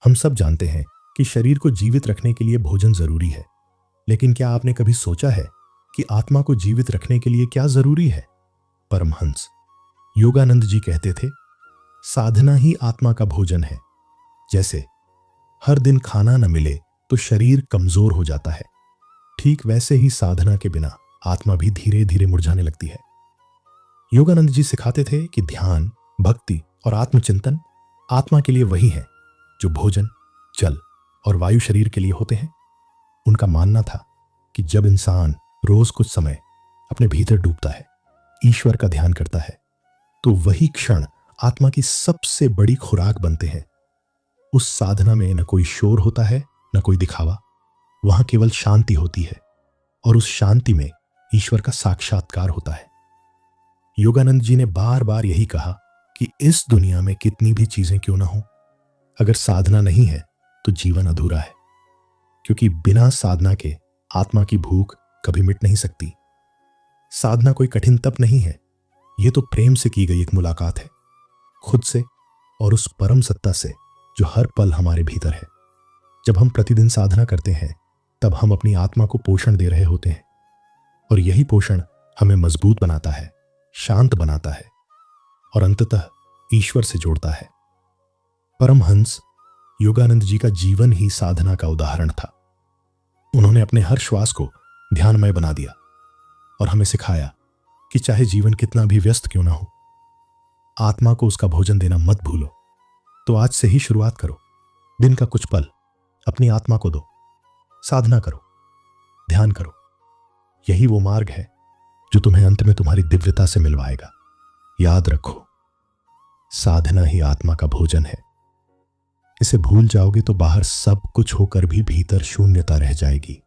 हम सब जानते हैं कि शरीर को जीवित रखने के लिए भोजन जरूरी है, लेकिन क्या आपने कभी सोचा है कि आत्मा को जीवित रखने के लिए क्या जरूरी है? परमहंस योगानंद जी कहते थे, साधना ही आत्मा का भोजन है। जैसे हर दिन खाना न मिले तो शरीर कमजोर हो जाता है, ठीक वैसे ही साधना के बिना आत्मा भी धीरे धीरे मुरझाने लगती है। योगानंद जी सिखाते थे कि ध्यान, भक्ति और आत्मचिंतन आत्मा के लिए वही है जो भोजन, जल और वायु शरीर के लिए होते हैं। उनका मानना था कि जब इंसान रोज कुछ समय अपने भीतर डूबता है, ईश्वर का ध्यान करता है, तो वही क्षण आत्मा की सबसे बड़ी खुराक बनते हैं। उस साधना में न कोई शोर होता है, न कोई दिखावा। वहां केवल शांति होती है और उस शांति में ईश्वर का साक्षात्कार होता है। योगानंद जी ने बार बार यही कहा कि इस दुनिया में कितनी भी चीजें क्यों ना हो, अगर साधना नहीं है तो जीवन अधूरा है, क्योंकि बिना साधना के आत्मा की भूख कभी मिट नहीं सकती। साधना कोई कठिन तप नहीं है, यह तो प्रेम से की गई एक मुलाकात है, खुद से और उस परम सत्ता से जो हर पल हमारे भीतर है। जब हम प्रतिदिन साधना करते हैं तब हम अपनी आत्मा को पोषण दे रहे होते हैं, और यही पोषण हमें मजबूत बनाता है, शांत बनाता है और अंततः ईश्वर से जोड़ता है। परमहंस योगानंद जी का जीवन ही साधना का उदाहरण था। उन्होंने अपने हर श्वास को ध्यानमय बना दिया और हमें सिखाया कि चाहे जीवन कितना भी व्यस्त क्यों ना हो, आत्मा को उसका भोजन देना मत भूलो। तो आज से ही शुरुआत करो, दिन का कुछ पल अपनी आत्मा को दो, साधना करो, ध्यान करो। यही वो मार्ग है जो तुम्हें अंत में तुम्हारी दिव्यता से मिलवाएगा। याद रखो, साधना ही आत्मा का भोजन है। इसे भूल जाओगे तो बाहर सब कुछ होकर भी भीतर शून्यता रह जाएगी।